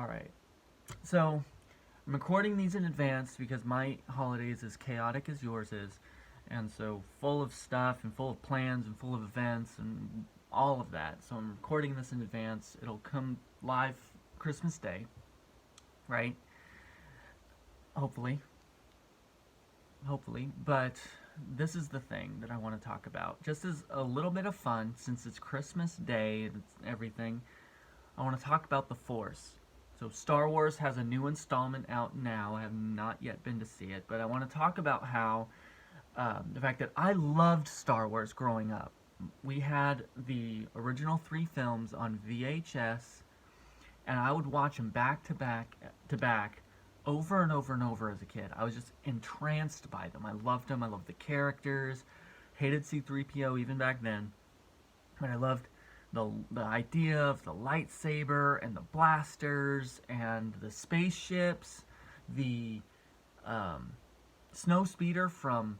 Alright. So, I'm recording these in advance because my holiday is as chaotic as yours is. And so, full of stuff and full of plans and full of events and all of that. So, I'm recording this in advance. It'll come live Christmas Day, right? Hopefully. Hopefully. But this is the thing that I want to talk about. Just as a little bit of fun, since it's Christmas Day and everything, I want to talk about the Force. So Star Wars has a new installment out now. I have not yet been to see it, but I want to talk about how the fact that I loved Star Wars growing up. We had the original 3 films on VHS, and I would watch them back to back over and over and over as a kid. I was just entranced by them. I loved them. I loved the characters. Hated C-3PO even back then. But I loved the idea of the lightsaber and the blasters and the spaceships, the snow speeder from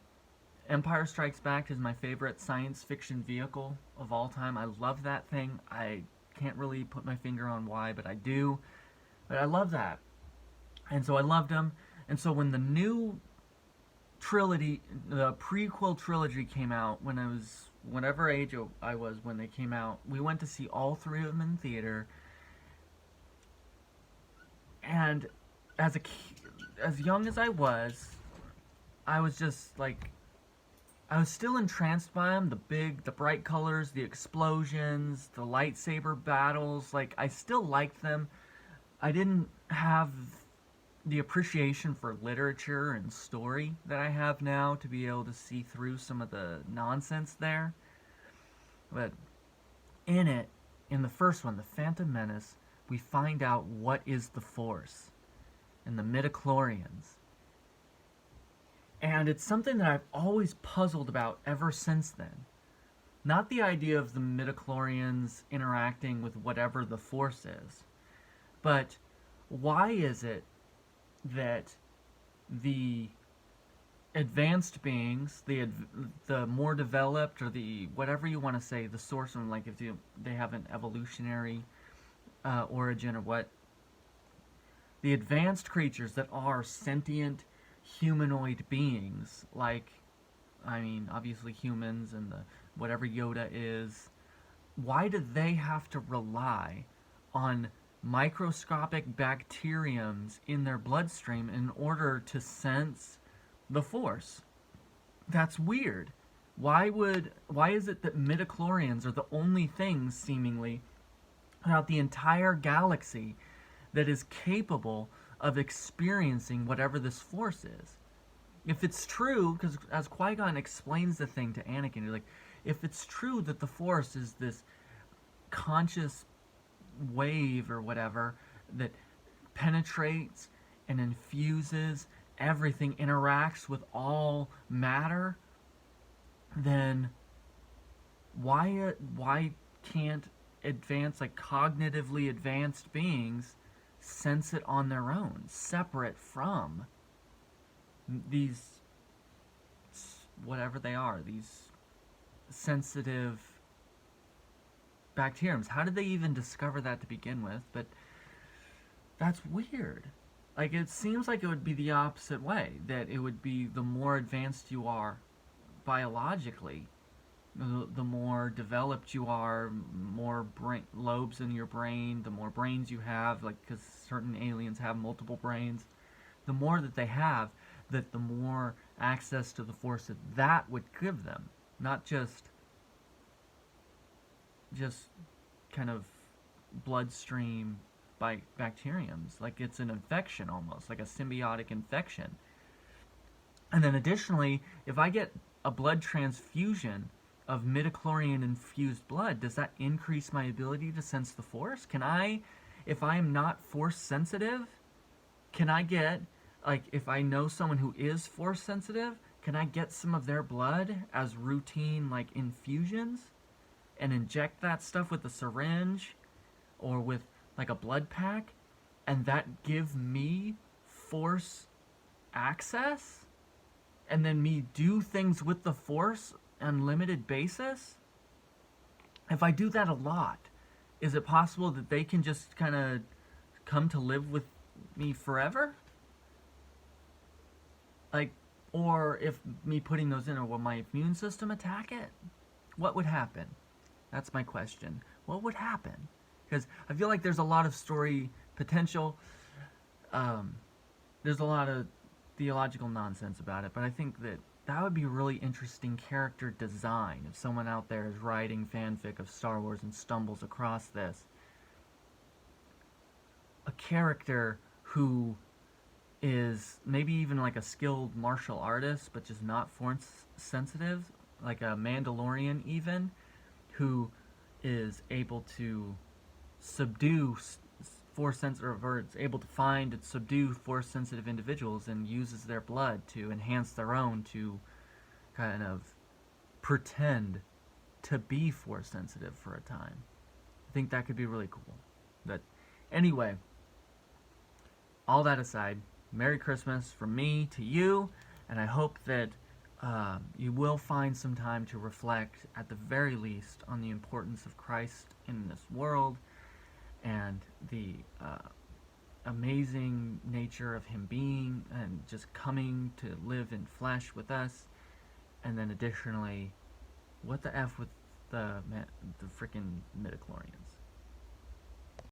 Empire Strikes Back is my favorite science fiction vehicle of all time. I love that thing. I can't really put my finger on why, but I do. But I love that. And so I loved them. And so when the new trilogy, the prequel trilogy came out, when I was whatever age I was when they came out, we went to see all 3 of them in theater. And as young as I was just like, I was still entranced by them. The bright colors, the explosions, the lightsaber battles. Like, I still liked them. I didn't have the appreciation for literature and story that I have now to be able to see through some of the nonsense there. But in the first one, The Phantom Menace, we find out what is the Force and the Midichlorians. And it's something that I've always puzzled about ever since then. Not the idea of the Midichlorians interacting with whatever the Force is, but why is it that the advanced beings, the more developed, or the whatever you want to say, the source of them, like if they have an evolutionary origin or what, the advanced creatures that are sentient humanoid beings, like, I mean, obviously humans and whatever Yoda is, why do they have to rely on microscopic bacteriums in their bloodstream in order to sense the Force? That's weird. Why is it that midichlorians are the only things, seemingly, throughout the entire galaxy that is capable of experiencing whatever this Force is? If it's true, because as Qui-Gon explains the thing to Anakin, he's like, if it's true that the Force is this conscious wave or whatever that penetrates and infuses everything, interacts with all matter, then why can't cognitively advanced beings sense it on their own, separate from these, whatever they are, these sensitive bacteriums? How did they even discover that to begin with? But that's weird. Like, it seems like it would be the opposite way, that it would be the more advanced you are biologically, the more developed you are, more lobes in your brain, the more brains you have, like, because certain aliens have multiple brains, the more that they have, that the more access to the Force that would give them, not just kind of bloodstream by bacteriums. Like, it's an infection almost, like a symbiotic infection. And then additionally, if I get a blood transfusion of midichlorian infused blood, does that increase my ability to sense the Force? Can I, if I am not Force sensitive, can I get, like, if I know someone who is Force sensitive, can I get some of their blood as routine, like, infusions and inject that stuff with a syringe or with like a blood pack, and that give me Force access, and then me do things with the Force on limited basis? If I do that a lot, is it possible that they can just kind of come to live with me forever? Like, or if me putting those in, or will my immune system attack it? What would happen? That's my question. What would happen? Because I feel like there's a lot of story potential. There's a lot of theological nonsense about it, but I think that that would be really interesting character design if someone out there is writing fanfic of Star Wars and stumbles across this. A character who is maybe even like a skilled martial artist, but just not force sensitive, like a Mandalorian even, who is able to subdue force sensitive, or it's able to find and subdue force sensitive individuals and uses their blood to enhance their own, to kind of pretend to be force sensitive for a time. I think that could be really cool. But anyway, all that aside, Merry Christmas from me to you, and I hope that you will find some time to reflect, at the very least, on the importance of Christ in this world and the amazing nature of him being and just coming to live in flesh with us. And then additionally, what the F with the freaking midichlorians?